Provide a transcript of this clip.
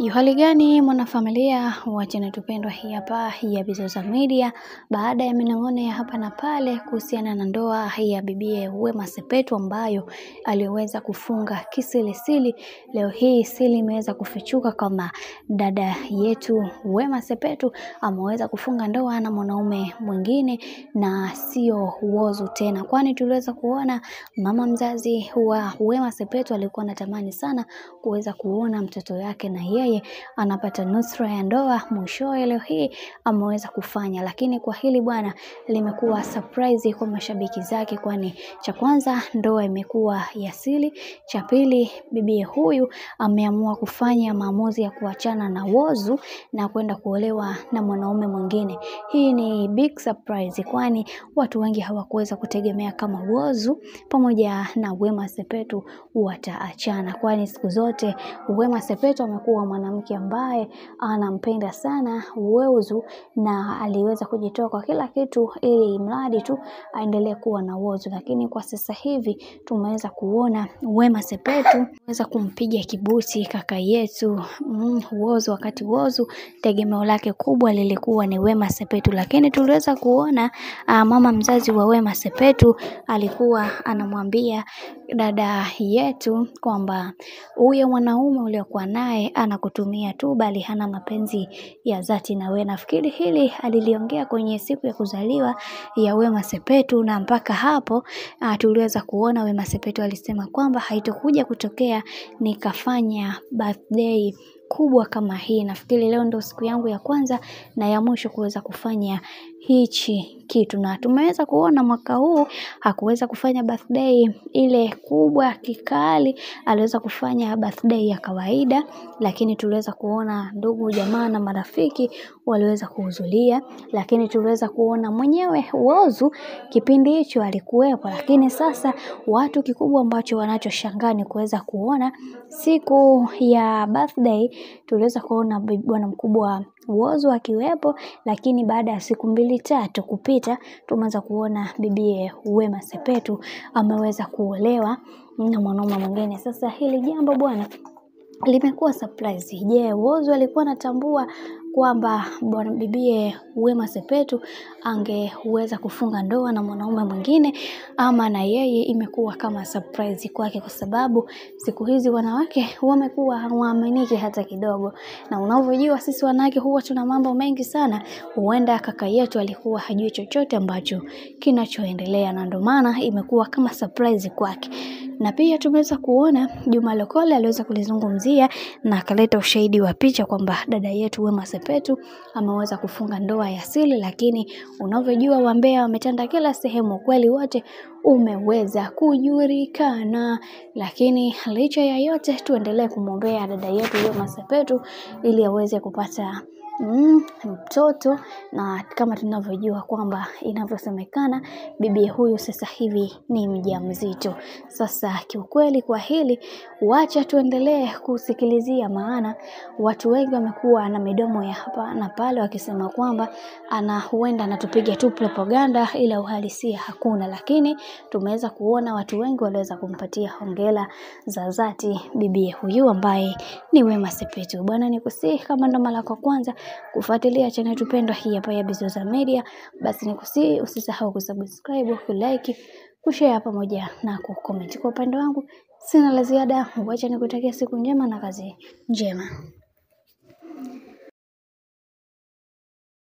Hali gani mwanafamilia wa channel tupendwa hii hapa ya Bizoza Media, baada ya minong'ono ya hapa na pale kuhusiana na ndoa ya bibie Wema Sepetu ambayo aliweza kufunga kisilisili, leo hii siri imeweza kufichuka kama dada yetu Wema Sepetu ameweza kufunga ndoa na mwanaume mwingine na sio Whozu tena, kwani tuliweza kuona mama mzazi wa Wema Sepetu alikuwa anatamani sana kuweza kuona mtoto yake na yeye anapata nusra ya ndoa. Mwishowe leo hii ameweza kufanya, lakini kwa hili bwana limekuwa surprise kwa mashabiki zake, kwani cha kwanza ndoa imekuwa ya siri, cha pili bibi huyu ameamua kufanya maamuzi ya kuachana na Whozu na kwenda kuolewa na mwanaume mwingine. Hii ni big surprise, kwani watu wengi hawakuweza kutegemea kama Whozu pamoja na Wema Sepetu wataachana, kwani siku zote Wema Sepetu amekuwa mwanamke ambaye anampenda sana Whozu na aliweza kujitoa kwa kila kitu ili mradi tu aendelee kuwa na Whozu. Lakini kwa sasa hivi tumeweza kuona Wema Sepetu weza kumpiga kibuti kaka yetu Whozu, wakati Whozu tegemeo lake kubwa lilikuwa ni Wema Sepetu. Lakini tuliweza kuona mama mzazi wa Wema Sepetu alikuwa anamwambia dada yetu kwamba huyo mwanaume uliokuwa naye anakutumia tu, bali hana mapenzi ya dhati na wewe. Nafikiri hili aliliongea kwenye siku ya kuzaliwa ya Wema Sepetu, na mpaka hapo tuliweza kuona Wema Sepetu alisema kwamba haitokuja kutokea nikafanya birthday kubwa kama hii. Nafikiri leo ndo siku yangu ya kwanza na ya mwisho kuweza kufanya hichi kitu, na tumeweza kuona mwaka huu hakuweza kufanya birthday ile kubwa kikali, aliweza kufanya birthday ya kawaida. Lakini tuliweza kuona ndugu jamaa na marafiki waliweza kuhudhuria, lakini tuliweza kuona mwenyewe Whozu kipindi hicho alikuwepo. Lakini sasa watu kikubwa ambacho wanachoshangaa ni kuweza kuona siku ya birthday tuliweza kuona bwana mkubwa Whozu akiwepo, lakini baada ya siku 2-3 kupita tumeanza kuona bibie Wema Sepetu ameweza kuolewa na mwanaume mwingine. Sasa hili jambo bwana limekuwa surprise. Je, Whozu alikuwa anatambua kwamba bwana bibie Wema Sepetu angeweza kufunga ndoa na mwanaume mwingine, ama na yeye imekuwa kama surprise kwake? Kwa sababu siku hizi wanawake wamekuwa hawaaminiki hata kidogo, na unavyojua sisi wanawake huwa tuna mambo mengi sana. Huenda kaka yetu alikuwa hajui chochote ambacho kinachoendelea, na ndio maana imekuwa kama surprise kwake. Na pia tumeweza kuona Juma Lokole aliweza kulizungumzia na akaleta ushahidi wa picha kwamba dada yetu Wema Sepetu ameweza kufunga ndoa ya siri. Lakini unavyojua wambea wametanda kila sehemu, kweli wote umeweza kujulikana. Lakini licha ya yote tuendelee kumwombea dada yetu Wema Sepetu ili aweze kupata mtoto, na kama tunavyojua kwamba inavyosemekana bibi huyu sasa hivi ni mjamzito. Sasa kiukweli kwa hili wacha tuendelee kusikilizia, maana watu wengi wamekuwa na midomo ya hapa na pale wakisema kwamba huenda anatupiga tu propaganda ila uhalisia hakuna. Lakini tumeweza kuona watu wengi waliweza kumpatia hongera za dhati bibi huyu ambaye ni Wema Sepetu. Bwana nikusihi, kama ndo mara kwa kwanza kufuatilia channel tupendwa hii hapa ya Bizoza Media, basi nikusihi usisahau kusubscribe, kulike, kushare pamoja na kucomment. Kwa upande wangu sina la ziada, wacha nikutakia siku njema na kazi njema.